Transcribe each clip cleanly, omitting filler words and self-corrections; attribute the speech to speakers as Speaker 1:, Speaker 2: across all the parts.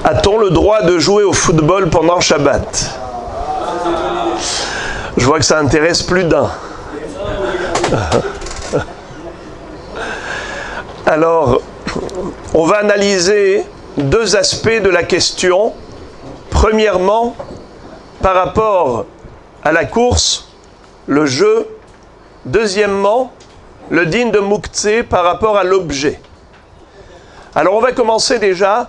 Speaker 1: A-t-on le droit de jouer au football pendant Shabbat? Je vois que ça intéresse plus d'un. Alors, on va analyser deux aspects de la question. Premièrement, par rapport à la course, le jeu. Deuxièmement, le din de Mouktsé par rapport à l'objet. Alors, on va commencer déjà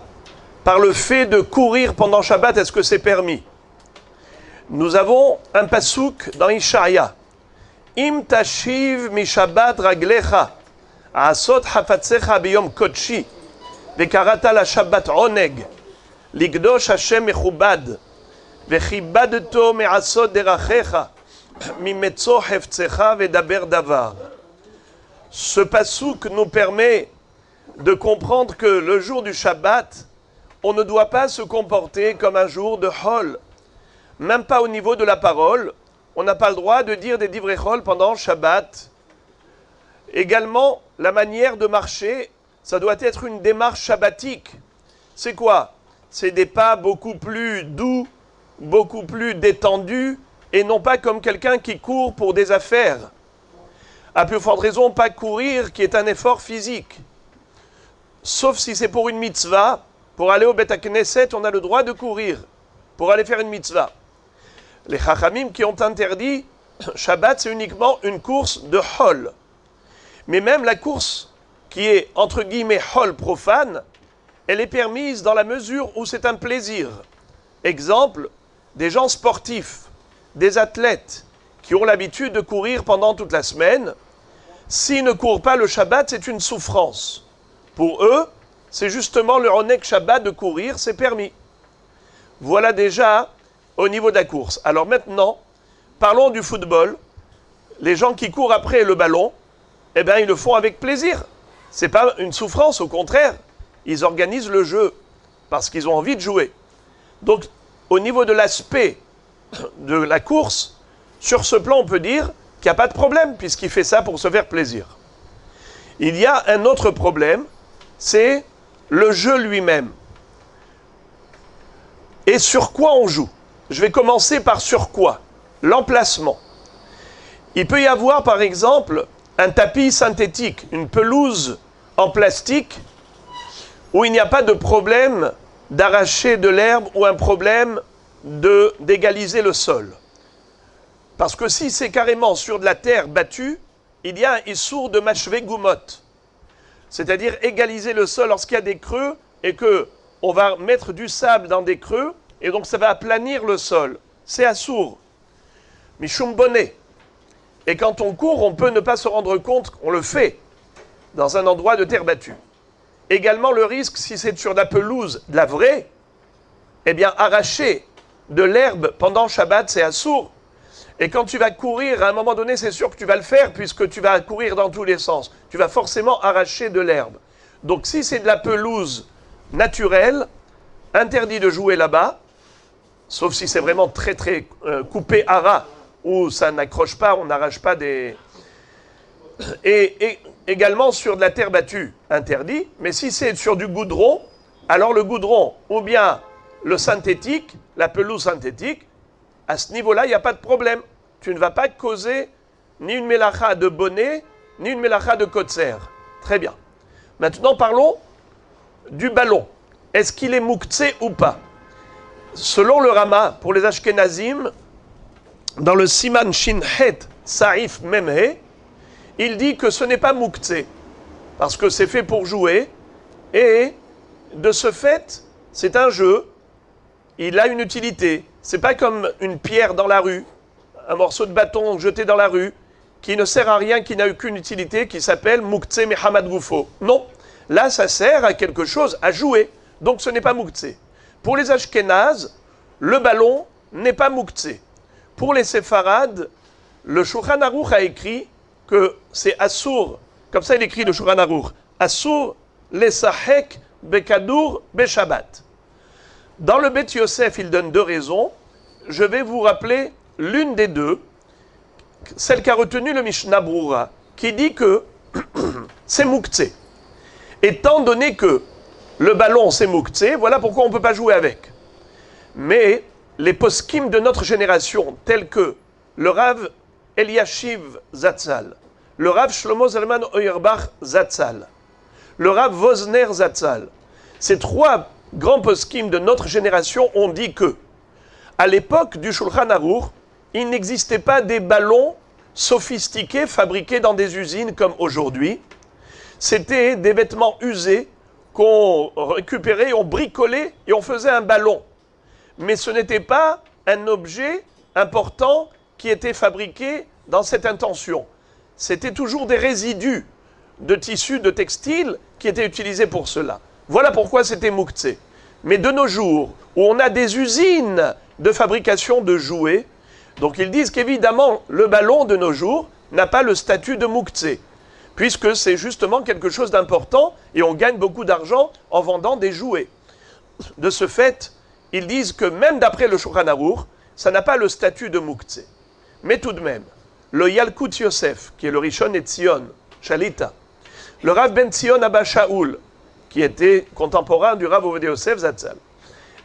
Speaker 1: par le fait de courir pendant Shabbat. Est-ce que c'est permis? Nous avons un pasouk dans Ishaïa. Im tashiv mi Shabbat raglecha asot hafatsecha biyom kodshi vekarata la Shabbat oneg ligdosh Hashem mechubad vechibadto me'asot derachecha mimetzo heftsecha vedaber davar. Ce pasouk nous permet de comprendre que le jour du Shabbat, on ne doit pas se comporter comme un jour de Hol. Même pas au niveau de la parole. On n'a pas le droit de dire des divrei Hol pendant Shabbat. Également, la manière de marcher, ça doit être une démarche shabbatique. C'est quoi? C'est des pas beaucoup plus doux, beaucoup plus détendus, et non pas comme quelqu'un qui court pour des affaires. À plus forte raison, pas courir, qui est un effort physique. Sauf si c'est pour une mitzvah. Pour aller au Beth HaKnesset, on a le droit de courir pour aller faire une mitzvah. Les Chachamim qui ont interdit Shabbat, c'est uniquement une course de Hol. Mais même la course qui est, entre guillemets, Hol profane, elle est permise dans la mesure où c'est un plaisir. Exemple, des gens sportifs, des athlètes qui ont l'habitude de courir pendant toute la semaine, s'ils ne courent pas le Shabbat, c'est une souffrance. Pour eux, c'est justement le Onek Shabbat de courir, c'est permis. Voilà déjà au niveau de la course. Alors maintenant, parlons du football. Les gens qui courent après le ballon, eh bien, ils le font avec plaisir. Ce n'est pas une souffrance, au contraire. Ils organisent le jeu parce qu'ils ont envie de jouer. Donc, au niveau de l'aspect de la course, sur ce plan, on peut dire qu'il n'y a pas de problème puisqu'il fait ça pour se faire plaisir. Il y a un autre problème, c'est le jeu lui-même. Et sur quoi on joue? Je vais commencer par sur quoi? L'emplacement. Il peut y avoir par exemple un tapis synthétique, une pelouse en plastique où il n'y a pas de problème d'arracher de l'herbe ou un problème d'égaliser le sol. Parce que si c'est carrément sur de la terre battue, il y a un issour de machvé goumot. C'est-à-dire égaliser le sol lorsqu'il y a des creux et qu'on va mettre du sable dans des creux et donc ça va aplanir le sol. C'est assour. Mishum bonnet. Et quand on court, on peut ne pas se rendre compte qu'on le fait dans un endroit de terre battue. Également le risque, si c'est sur de la pelouse, de la vraie, eh bien arracher de l'herbe pendant Shabbat, c'est assour. Et quand tu vas courir, à un moment donné, c'est sûr que tu vas le faire puisque tu vas courir dans tous les sens. Tu vas forcément arracher de l'herbe. Donc si c'est de la pelouse naturelle, interdit de jouer là-bas, sauf si c'est vraiment très très coupé à ras, où ça n'accroche pas, on n'arrache pas des... Et également sur de la terre battue, interdit. Mais si c'est sur du goudron, alors le goudron ou bien le synthétique, la pelouse synthétique, à ce niveau-là, il n'y a pas de problème. Tu ne vas pas causer ni une mélacha de bonnet, ni une mélacha de kotser. Très bien. Maintenant, parlons du ballon. Est-ce qu'il est mouktsé ou pas? Selon le Rama, pour les Ashkenazim, dans le Siman Shin Het Saif Memhe, il dit que ce n'est pas mouktsé, parce que c'est fait pour jouer, et de ce fait, c'est un jeu, il a une utilité. C'est pas comme une pierre dans la rue, un morceau de bâton jeté dans la rue, qui ne sert à rien, qui n'a aucune utilité, qui s'appelle Mouktsé Mehamad Goufo. Non, là ça sert à quelque chose, à jouer, donc ce n'est pas Mouktsé. Pour les Ashkénazes, le ballon n'est pas Mouktsé. Pour les Séfarades, le Shulchan Aruch a écrit que c'est Assour, comme ça il écrit le Shulchan Aruch, Assour lesahek bekadour beshabbat. Dans le Bet Yosef, il donne deux raisons. Je vais vous rappeler l'une des deux, celle qu'a retenue le Mishnah Brura, qui dit que c'est Mouktsé. Étant donné que le ballon c'est mouktsé, voilà pourquoi on ne peut pas jouer avec. Mais les poskim de notre génération, tels que le Rav Eliashiv Zatzal, le Rav Shlomo Zalman Auerbach Zatzal, le Rav Wosner Zatzal, ces trois grands poskim de notre génération ont dit que, à l'époque du Shulchan Aruch, il n'existait pas des ballons sophistiqués fabriqués dans des usines comme aujourd'hui. C'était des vêtements usés qu'on récupérait, on bricolait et on faisait un ballon. Mais ce n'était pas un objet important qui était fabriqué dans cette intention. C'était toujours des résidus de tissus, de textiles qui étaient utilisés pour cela. Voilà pourquoi c'était mouktsé. Mais de nos jours, où on a des usines de fabrication de jouets, donc ils disent qu'évidemment, le ballon de nos jours n'a pas le statut de mouktsé, puisque c'est justement quelque chose d'important et on gagne beaucoup d'argent en vendant des jouets. De ce fait, ils disent que même d'après le Shulchan Aruch, ça n'a pas le statut de mouktsé. Mais tout de même, le Yalkut Yosef, qui est le Rishon Etzion, Shalita, le Rav Ben Zion Abba Shaul, qui était contemporain du Rav Ovadia Yosef Zatzal,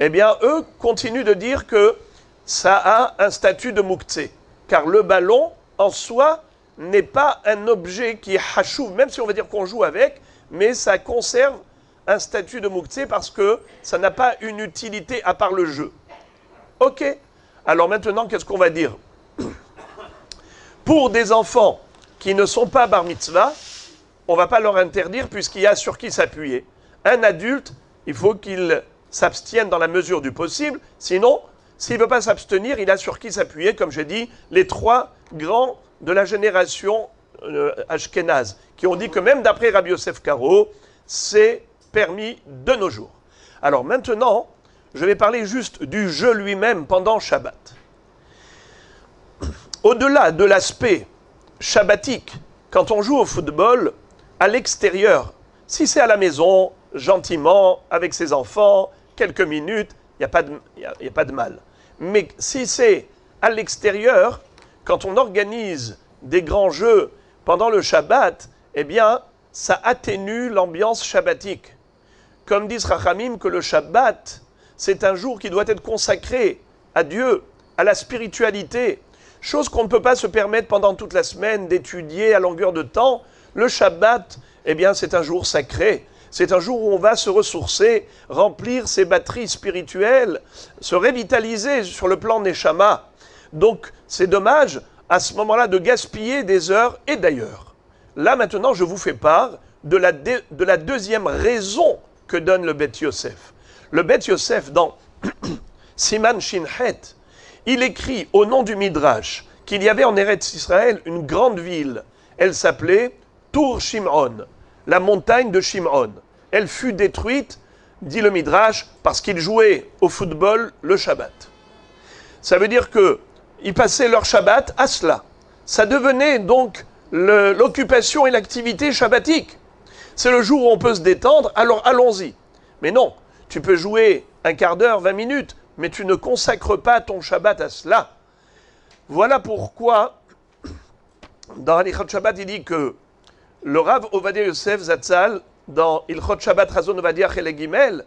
Speaker 1: eh bien, eux continuent de dire que ça a un statut de mouktsé, car le ballon, en soi, n'est pas un objet qui est hachouv, même si on va dire qu'on joue avec, mais ça conserve un statut de mouktsé parce que ça n'a pas une utilité à part le jeu. Ok. Alors maintenant, qu'est-ce qu'on va dire? Pour des enfants qui ne sont pas bar mitzvah, on ne va pas leur interdire puisqu'il y a sur qui s'appuyer. Un adulte, il faut qu'il s'abstienne dans la mesure du possible, sinon, s'il ne veut pas s'abstenir, il a sur qui s'appuyer, comme j'ai dit, les trois grands de la génération ashkénaze, qui ont dit que même d'après Rabbi Yosef Karo, c'est permis de nos jours. Alors maintenant, je vais parler juste du jeu lui-même pendant Shabbat. Au-delà de l'aspect shabbatique, quand on joue au football, à l'extérieur, si c'est à la maison, gentiment, avec ses enfants, quelques minutes, il n'y a pas de mal. Mais si c'est à l'extérieur, quand on organise des grands jeux pendant le Shabbat, eh bien, ça atténue l'ambiance shabbatique. Comme disent Rachamim que le Shabbat, c'est un jour qui doit être consacré à Dieu, à la spiritualité, chose qu'on ne peut pas se permettre pendant toute la semaine d'étudier à longueur de temps. Le Shabbat, eh bien, c'est un jour sacré. C'est un jour où on va se ressourcer, remplir ses batteries spirituelles, se revitaliser sur le plan Neshama. Donc, c'est dommage, à ce moment-là, de gaspiller des heures. Et d'ailleurs, là maintenant, je vous fais part de la deuxième raison que donne le Beth Yosef. Le Beth Yosef, dans Siman Shin-Het, il écrit au nom du Midrash qu'il y avait en Eretz Israël une grande ville. Elle s'appelait Tour Shimon, la montagne de Shimon. Elle fut détruite, dit le Midrash, parce qu'ils jouaient au football le Shabbat. Ça veut dire qu'ils passaient leur Shabbat à cela. Ça devenait donc l'occupation et l'activité shabbatique. C'est le jour où on peut se détendre, alors allons-y. Mais non, tu peux jouer un quart d'heure, 20 minutes, mais tu ne consacres pas ton Shabbat à cela. Voilà pourquoi, dans Halichot Shabbat, il dit que le Rav Ovadia Yosef Zatzal, dans Ilchot Shabbat Razon Ovadia Chelek Gimel,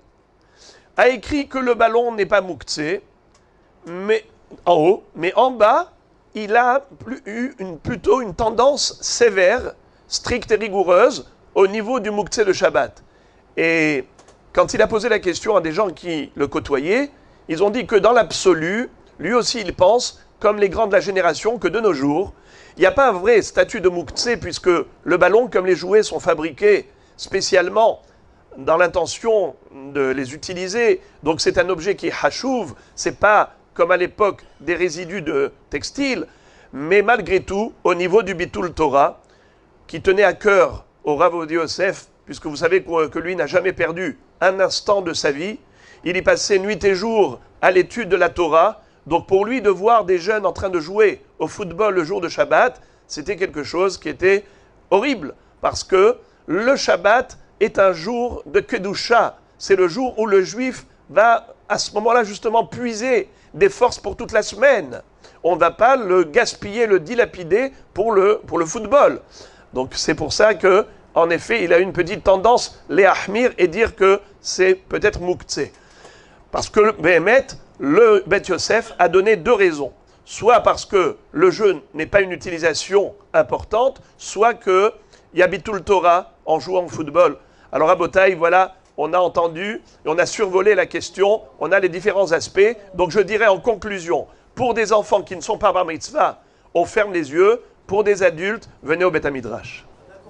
Speaker 1: a écrit que le ballon n'est pas mouktsé, mais en haut, mais en bas, il a eu plutôt une tendance sévère, stricte et rigoureuse, au niveau du mouktsé de Shabbat. Et quand il a posé la question à des gens qui le côtoyaient, ils ont dit que dans l'absolu, lui aussi il pense, comme les grands de la génération, que de nos jours, il n'y a pas un vrai statut de mouktsé, puisque le ballon, comme les jouets, sont fabriqués spécialement dans l'intention de les utiliser. Donc c'est un objet qui est hachouv, c'est pas comme à l'époque des résidus de textile, mais malgré tout, au niveau du Bitul Torah, qui tenait à cœur au Rav Ovadia Yosef, puisque vous savez que lui n'a jamais perdu un instant de sa vie, il y passait nuit et jour à l'étude de la Torah. Donc pour lui, de voir des jeunes en train de jouer au football le jour de Shabbat, c'était quelque chose qui était horrible, parce que le Shabbat est un jour de Kedusha. C'est le jour où le juif va, à ce moment-là, justement, puiser des forces pour toute la semaine. On ne va pas le gaspiller, le dilapider pour le football. Donc c'est pour ça que, en effet, il a une petite tendance, les ahmir, et dire que c'est peut-être mouktsé. Parce que, Béhémet, le Bet Yosef a donné deux raisons. Soit parce que le jeu n'est pas une utilisation importante, soit qu'il y a Bitul Torah en jouant au football. Alors à Botaï, voilà, on a entendu, et on a survolé la question, on a les différents aspects. Donc je dirais en conclusion, pour des enfants qui ne sont pas bar mitzvah, on ferme les yeux. Pour des adultes, venez au Bet Midrash.